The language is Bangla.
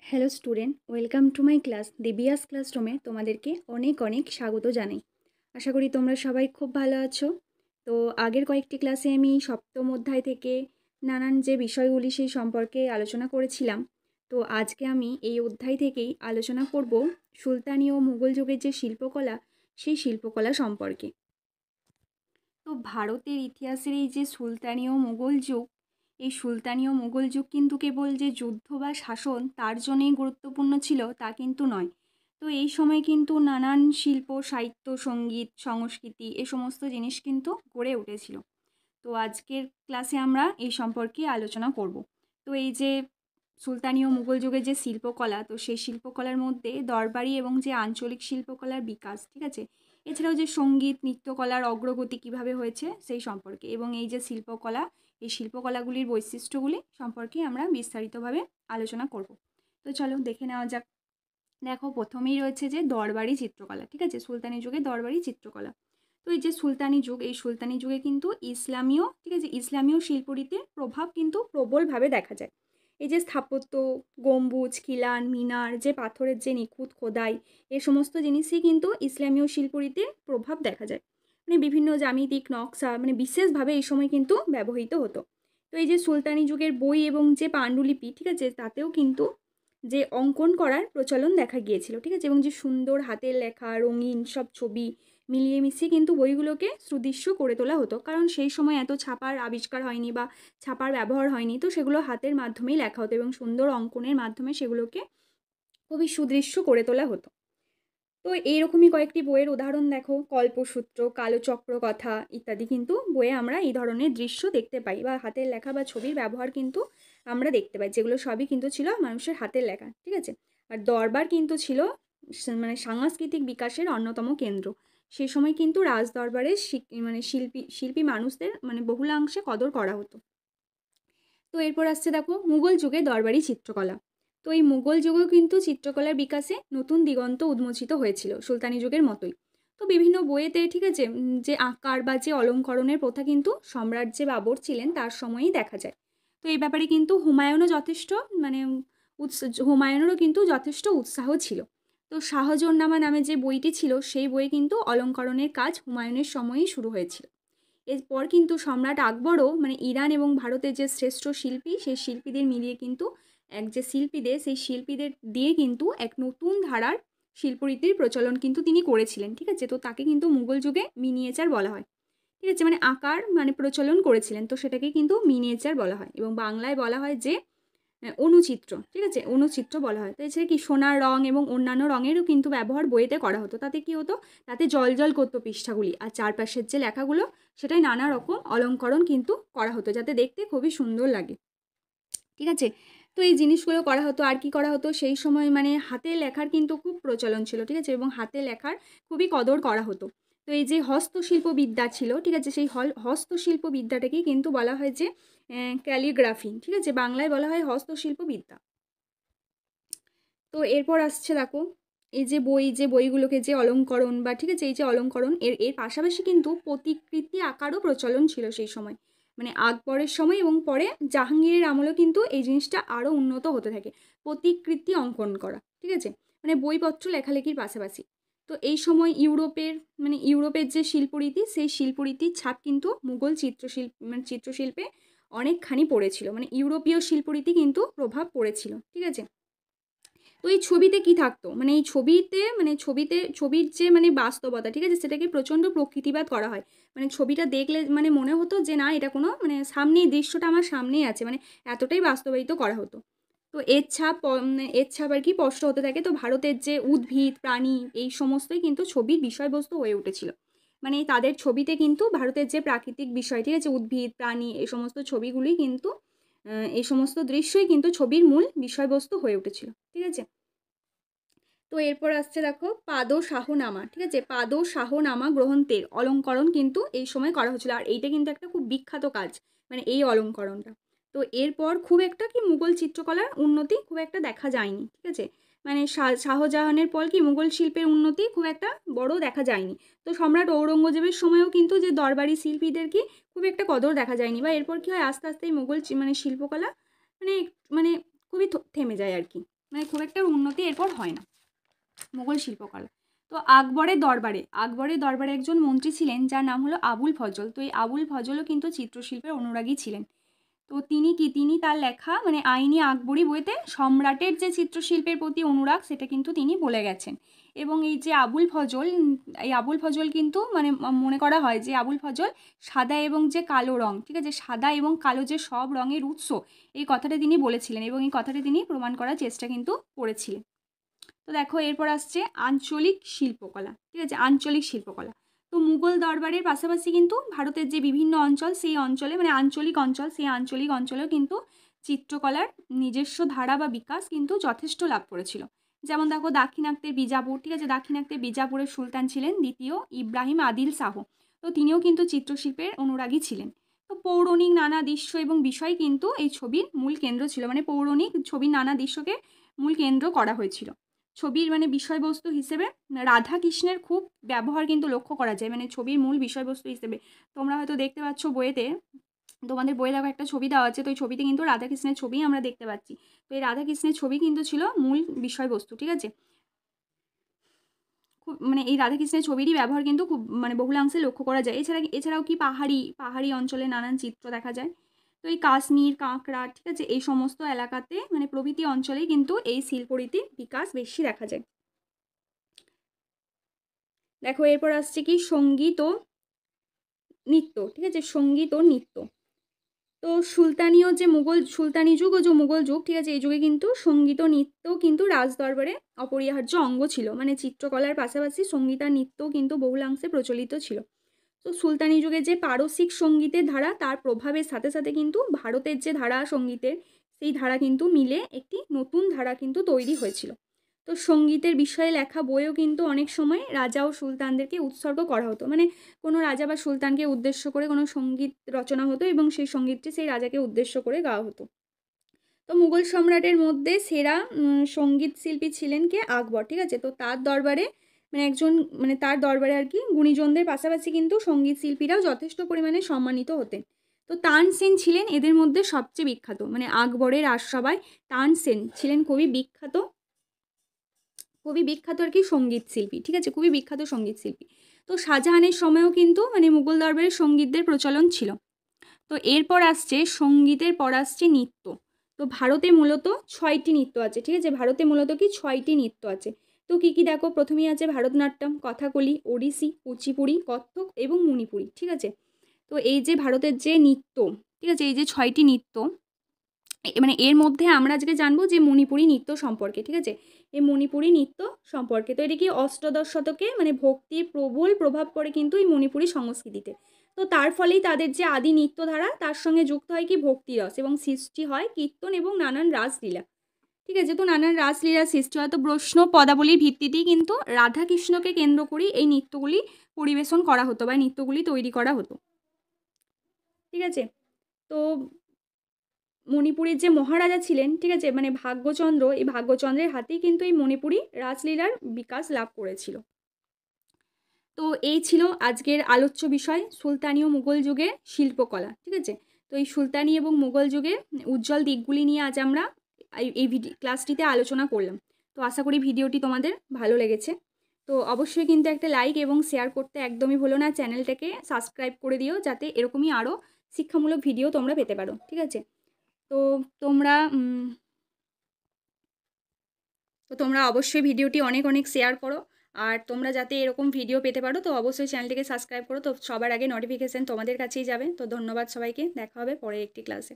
Hello student, welcome to my class দিবিয়াস ক্লাসরুমে তোমাদেরকে অনেক অনেক স্বাগত জানাই। আশা করি তোমরা সবাই খুব ভালো আছো। তো আগের কয়েকটি ক্লাসে আমি সপ্তম অধ্যায় থেকে নানান যে বিষয়গুলি সেই সম্পর্কে আলোচনা করেছিলাম। তো আজকে আমি এই অধ্যায় থেকেই আলোচনা করব সুলতানি ও মুঘল যুগের যে শিল্পকলা সেই শিল্পকলা সম্পর্কে। তো ভারতের ইতিহাসের এই যে সুলতানি ও মুঘল যুগ, এই সুলতানি ও মুঘল যুগ কিন্তু কেবল যে যুদ্ধ বা শাসন তার জন্যই গুরুত্বপূর্ণ ছিল তা কিন্তু নয়। তো এই সময় কিন্তু নানান শিল্প, সাহিত্য, সঙ্গীত, সংস্কৃতি এ সমস্ত জিনিস কিন্তু গড়ে উঠেছিল। তো আজকের ক্লাসে আমরা এই সম্পর্কে আলোচনা করব। তো এই যে সুলতানি ও মুঘল যুগের যে শিল্পকলা, তো সেই শিল্পকলার মধ্যে দরবারি এবং যে আঞ্চলিক শিল্পকলার বিকাশ, ঠিক আছে, এছাড়াও যে সঙ্গীত নৃত্যকলার অগ্রগতি কিভাবে হয়েছে সেই সম্পর্কে, এবং এই যে শিল্পকলা, এই শিল্পকলাগুলির বৈশিষ্ট্যগুলি সম্পর্কে আমরা বিস্তারিতভাবে আলোচনা করব। তো চলো দেখে নেওয়া যাক। দেখো, প্রথমেই রয়েছে যে দরবারি চিত্রকলা, ঠিক আছে, সুলতানি যুগে দরবারি চিত্রকলা। তো এই যে সুলতানি যুগ, এই সুলতানি যুগে কিন্তু ইসলামীয়, ঠিক আছে, ইসলামীয় শিল্পরীতির প্রভাব কিন্তু প্রবলভাবে দেখা যায়। এই যে স্থাপত্য, গম্বুজ, খিলান, মিনার, যে পাথরের যে নিখুঁত খোদাই, এ সমস্ত জিনিসই কিন্তু ইসলামীয় শিল্পরীতির প্রভাব দেখা যায়। মানে বিভিন্ন জ্যামিতিক নকশা মানে বিশেষভাবে এই সময় কিন্তু ব্যবহৃত হতো। তো এই যে সুলতানি যুগের বই এবং যে পাণ্ডুলিপি, ঠিক আছে, তাতেও কিন্তু যে অঙ্কন করার প্রচলন দেখা গিয়েছিল, ঠিক আছে, এবং যে সুন্দর হাতের লেখা, রঙিন সব ছবি মিলিয়ে মিশিয়ে কিন্তু বইগুলোকে সুদৃশ্য করে তোলা হতো। কারণ সেই সময় এত ছাপার আবিষ্কার হয়নি বা ছাপার ব্যবহার হয়নি, তো সেগুলো হাতের মাধ্যমেই লেখা হতো এবং সুন্দর অঙ্কনের মাধ্যমে সেগুলোকে খুবই সুদৃশ্য করে তোলা হতো। তো এইরকমই কয়েকটি বইয়ের উদাহরণ দেখো, কল্পসূত্র, কালচক্র কথা ইত্যাদি কিন্তু বইয়ে আমরা এই ধরনের দৃশ্য দেখতে পাই, বা হাতের লেখা বা ছবির ব্যবহার কিন্তু আমরা দেখতে পাই, যেগুলো সবই কিন্তু ছিল মানুষের হাতের লেখা, ঠিক আছে। আর দরবার কিন্তু ছিল মানে সাংস্কৃতিক বিকাশের অন্যতম কেন্দ্র। সে সময় কিন্তু রাজ দরবারের মানে শিল্পী মানুষদের মানে বহুলাংশে কদর করা হতো। তো এরপর আসছে দেখো মুঘল যুগে দরবারি চিত্রকলা। তো এই মুঘল যুগেও কিন্তু চিত্রকলার বিকাশে নতুন দিগন্ত উন্মোচিত হয়েছিল সুলতানি যুগের মতোই। তো বিভিন্ন বইয়েতে, ঠিক আছে, যে আকার বা যে অলঙ্করণের প্রথা কিন্তু সম্রাট যে বাবর ছিলেন তার সময়েই দেখা যায়। তো এই ব্যাপারে কিন্তু হুমায়ুনও যথেষ্ট মানে হুমায়ুনেরও কিন্তু যথেষ্ট উৎসাহ ছিল। তো শাহজাহাননামা নামে যে বইটি ছিল সেই বইয়ে কিন্তু অলঙ্করণের কাজ হুমায়ুনের সময়েই শুরু হয়েছিল। এরপর কিন্তু সম্রাট আকবরও মানে ইরান এবং ভারতের যে শ্রেষ্ঠ শিল্পী সেই শিল্পীদের মিলিয়ে কিন্তু সেই শিল্পীদের দিয়ে কিন্তু এক নতুন ধারার শিল্পরীতির প্রচলন কিন্তু তিনি করেছিলেন, ঠিক আছে। তো তাকে কিন্তু মুঘল যুগে মিনিয়েচার বলা হয়, ঠিক আছে, মানে আকার মানে প্রচলন করেছিলেন, তো সেটাকে কিন্তু মিনিয়েচার বলা হয়, এবং বাংলায় বলা হয় যে অনুচিত্র, ঠিক আছে, অনুচিত্র বলা হয়। তো এছাড়া কি সোনার রং এবং অন্যান্য রঙেরও কিন্তু ব্যবহার বইতে করা হতো। তাতে কি হতো, তাতে জল জল করতো পৃষ্ঠাগুলি, আর চারপাশের যে লেখাগুলো সেটাই নানা রকম অলঙ্করণ কিন্তু করা হতো, যাতে দেখতে খুবই সুন্দর লাগে, ঠিক আছে। তো এই জিনিসগুলো করা হতো। আর কি করা হতো সেই সময়, মানে হাতে লেখার কিন্তু খুব প্রচলন ছিল, ঠিক আছে, এবং হাতে লেখার খুবই কদর করা হতো। তো এই যে হস্তশিল্প বিদ্যা ছিল, ঠিক আছে, সেই হস্তশিল্প বিদ্যাটাকেই কিন্তু বলা হয় যে ক্যালিগ্রাফি, ঠিক আছে, বাংলায় বলা হয় হস্তশিল্প বিদ্যা। তো এরপর আসছে দেখো এই যে বইগুলোকে যে অলঙ্করণ বা, ঠিক আছে, এই যে অলঙ্করণ এর এর পাশাপাশি কিন্তু প্রতিকৃতি আঁকারও প্রচলন ছিল সেই সময়, মানে আকবরের সময় এবং পরে জাহাঙ্গীরের আমলেও কিন্তু এই জিনিসটা আরও উন্নত হতে থাকে, প্রতিকৃতি অঙ্কন করা, ঠিক আছে, মানে বইপত্র লেখালেখির পাশাপাশি। তো এই সময় ইউরোপের যে শিল্পরীতি সেই শিল্পরীতির ছাপ কিন্তু মুঘল চিত্রশিল্পে অনেকখানি পড়েছিল, মানে ইউরোপীয় শিল্পরীতি কিন্তু প্রভাব পড়েছিল, ঠিক আছে। তো এই ছবিতে কি থাকতো, মানে এই ছবির যে মানে বাস্তবতা, ঠিক আছে, সেটাকে প্রচণ্ড প্রকৃতিবাদ করা হয়। মানে ছবিটা দেখলে মানে মনে হতো যে না, এটা কোনো মানে সামনেই দৃশ্যটা আমার সামনেই আছে, মানে এতটাই বাস্তবায়িত করা হতো। তো এর ছাপ আর কি স্পষ্ট হতে থাকে। তো ভারতের যে উদ্ভিদ প্রাণী এই সমস্তই কিন্তু ছবির বিষয়বস্তু হয়ে উঠেছিল। মানে তাদের ছবিতে কিন্তু ভারতের যে প্রাকৃতিক বিষয়, ঠিক আছে, উদ্ভিদ প্রাণী এই সমস্ত ছবিগুলি কিন্তু এই সমস্ত দৃশ্যই কিন্তু ছবির মূল বিষয়বস্তু হয়ে উঠেছিল, ঠিক আছে। তো এরপর আসছে দেখো পাদ শাহনামা, ঠিক আছে, পাদ শাহনামা গ্রন্থের অলঙ্করণ কিন্তু এই সময় করা হচ্ছিল, আর এইটা কিন্তু একটা খুব বিখ্যাত কাজ, মানে এই অলঙ্করণটা। তো এরপর খুব একটা কি মুঘল চিত্রকলার উন্নতি খুব একটা দেখা যায়নি, ঠিক আছে, মানে শাহজাহানের পর কি মুঘল শিল্পের উন্নতি খুব একটা বড় দেখা যায়নি। তো সম্রাট ঔরঙ্গজেবের সময়ও কিন্তু যে দরবারি শিল্পীদের কি খুব একটা কদর দেখা যায়নি, বা এরপর কি হয় আস্তে আস্তে মুঘল মানে শিল্পকলা মানে মানে খুবই থেমে যায় আর কি। মানে খুব একটা উন্নতি এরপর হয় না মুঘল শিল্পকলা। তো আকবরের দরবারে একজন মন্ত্রী ছিলেন যার নাম হলো আবুল ফজল। তো এই আবুল ফজলও কিন্তু চিত্রশিল্পের অনুরাগী ছিলেন। তো তিনি তার লেখা মানে আইনি আকবরী বইতে সম্রাটের যে চিত্রশিল্পের প্রতি অনুরাগ সেটা কিন্তু তিনি বলে গেছেন। এবং এই যে আবুল ফজল কিন্তু মানে মনে করা হয় যে আবুল ফজল সাদা এবং যে কালো রং, ঠিক আছে, সাদা এবং কালো যে সব রঙের উৎস, এই কথাটা তিনি বলেছিলেন এবং এই কথাটা তিনি প্রমাণ করার চেষ্টা কিন্তু করেছিলেন। তো দেখো এরপর আসছে আঞ্চলিক শিল্পকলা, ঠিক আছে, আঞ্চলিক শিল্পকলা। তো মুঘল দরবারের পাশাপাশি কিন্তু ভারতের যে বিভিন্ন অঞ্চল সেই অঞ্চলে মানে আঞ্চলিক অঞ্চল, সেই আঞ্চলিক অঞ্চলেও কিন্তু চিত্রকলার নিজস্ব ধারা বা বিকাশ কিন্তু যথেষ্ট লাভ করেছিল। যেমন দেখো দাক্ষিণাত্যের বিজাপুর, ঠিক আছে, দাক্ষিণাত্যের বিজাপুরের সুলতান ছিলেন দ্বিতীয় ইব্রাহিম আদিল শাহ। তো তিনিও কিন্তু চিত্রশিল্পের অনুরাগী ছিলেন। তো পৌরাণিক নানা দৃশ্য এবং বিষয় কিন্তু এই ছবির মূল কেন্দ্র ছিল, মানে পৌরাণিক ছবির নানা দৃশ্যকে মূল কেন্দ্র করা হয়েছিল। ছবির মানে বিষয়বস্তু হিসেবে রাধা কৃষ্ণের খুব ব্যবহার কিন্তু লক্ষ্য করা যায়, মানে ছবির মূল বিষয়বস্তু হিসেবে। তোমরা হয়তো দেখতে পাচ্ছ বইয়েতে, তোমাদের বইয়ে দেখো একটা ছবি দেওয়া আছে, তো ওই ছবিতে কিন্তু রাধাকৃষ্ণের ছবি আমরা দেখতে পাচ্ছি। তো এই রাধাকৃষ্ণের ছবি কিন্তু ছিল মূল বিষয়বস্তু, ঠিক আছে। খুব মানে এই রাধাকৃষ্ণের ছবিরই ব্যবহার কিন্তু খুব মানে বহুলাংশে লক্ষ্য করা যায়। এছাড়াও কি পাহাড়ি অঞ্চলে নানান চিত্র দেখা যায়। তো এই কাশ্মীর, কাঁকড়া, ঠিক আছে, এই সমস্ত এলাকাতে মানে প্রভৃতি অঞ্চলেই কিন্তু এই শিল্পরীতির বিকাশ বেশি দেখা যায়। দেখো এরপর আসছে কি সঙ্গীত ও নৃত্য, ঠিক আছে, সঙ্গীত ও নৃত্য। তো সুলতানি যুগ ও যে মুঘল যুগ, ঠিক আছে, এই যুগে কিন্তু সঙ্গীত ও নৃত্য কিন্তু রাজদরবারে অপরিহার্য অঙ্গ ছিল। মানে চিত্রকলার পাশাপাশি সঙ্গীত আর নৃত্যও কিন্তু বহুলাংশে প্রচলিত ছিল। তো সুলতানি যুগে যে পারসিক সঙ্গীতের ধারা তার প্রভাবের সাথে সাথে কিন্তু ভারতের যে ধারা সঙ্গীতের সেই ধারা কিন্তু মিলে একটি নতুন ধারা কিন্তু তৈরি হয়েছিল। তো সঙ্গীতের বিষয়ে লেখা বইও কিন্তু অনেক সময় রাজা ও সুলতানদেরকে উৎসর্গ করা হতো, মানে কোনো রাজা বা সুলতানকে উদ্দেশ্য করে কোনো সঙ্গীত রচনা হতো এবং সেই সঙ্গীতটি সেই রাজাকে উদ্দেশ্য করে গাওয়া হতো। তো মুঘল সম্রাটের মধ্যে সেরা সঙ্গীত শিল্পী ছিলেন কে? আকবর, ঠিক আছে। তো তার দরবারে তার দরবারে আর কি গুণীজনদের পাশাপাশি কিন্তু সঙ্গীত শিল্পীরাও যথেষ্ট পরিমাণে সম্মানিত হতেন। তো তানসেন ছিলেন এদের মধ্যে সবচেয়ে বিখ্যাত, মানে আকবরের রাজসভায় তানসেন ছিলেন খুবই বিখ্যাত আর কি সঙ্গীত শিল্পী, ঠিক আছে, খুবই বিখ্যাত সঙ্গীত শিল্পী। তো শাহজাহানের সময়ও কিন্তু মানে মুঘল দরবারে সঙ্গীতদের প্রচলন ছিল। তো এরপর আসছে সঙ্গীতের পর আসছে নৃত্য। তো ভারতে মূলত 6টি নৃত্য আছে, ঠিক আছে, ভারতে মূলত কি 6টি নৃত্য আছে। তো কি কি দেখো, প্রথমেই আছে ভারতনাট্যম, কথাকলি, ওড়িশি, কুচিপুড়ি, কত্থক এবং মণিপুরি, ঠিক আছে। তো এই যে ভারতের যে নৃত্য, ঠিক আছে, এই যে 6টি নৃত্য, মানে এর মধ্যে আমরা আজকে জানবো যে মণিপুরি নৃত্য সম্পর্কে, ঠিক আছে, এই মণিপুরি নৃত্য সম্পর্কে। তো এটি কি অষ্টাদশ শতকে মানে ভক্তির প্রবল প্রভাব পড়ে কিন্তু এই মণিপুরি সংস্কৃতিতে। তো তার ফলেই তাদের যে আদি নৃত্যধারা তার সঙ্গে যুক্ত হয় কি ভক্তিরস এবং সৃষ্টি হয় কীর্তন এবং নানান রাসলীলা, ঠিক আছে। তো নানান রাসলীলার সৃষ্টি হয়। তো বৈষ্ণব পদাবলীর ভিত্তিতেই কিন্তু রাধাকৃষ্ণকে কেন্দ্র করেই এই নৃত্যগুলি পরিবেশন করা হতো বা নৃত্যগুলি তৈরি করা হতো, ঠিক আছে। তো মণিপুরের যে মহারাজা ছিলেন, ঠিক আছে, মানে ভাগ্যচন্দ্র, এই ভাগ্যচন্দ্রের হাতেই কিন্তু এই মণিপুরি রাসলীলার বিকাশ লাভ করেছিল। তো এই ছিল আজকের আলোচ্য বিষয়, সুলতানি ও মুঘল যুগের শিল্পকলা, ঠিক আছে। তো এই সুলতানি এবং মুঘল যুগের উজ্জ্বল দিকগুলি নিয়ে আজ আমরা এই ক্লাসটিতে আলোচনা করলাম। তো আশা করি ভিডিওটি তোমাদের ভালো লেগেছে। তো অবশ্যই কিন্তু একটা লাইক এবং শেয়ার করতে একদমই ভুলো না, চ্যানেলটাকে সাবস্ক্রাইব করে দিও যাতে এরকমই আরও শিক্ষামূলক ভিডিও তোমরা পেতে পারো, ঠিক আছে। তো তোমরা অবশ্যই ভিডিওটি অনেক অনেক শেয়ার করো, আর তোমরা যাতে এরকম ভিডিও পেতে পারো তো অবশ্যই চ্যানেলটিকে সাবস্ক্রাইব করো, তো সবার আগে নোটিফিকেশান তোমাদের কাছেই যাবে। তো ধন্যবাদ সবাইকে, দেখা হবে পরের একটি ক্লাসে।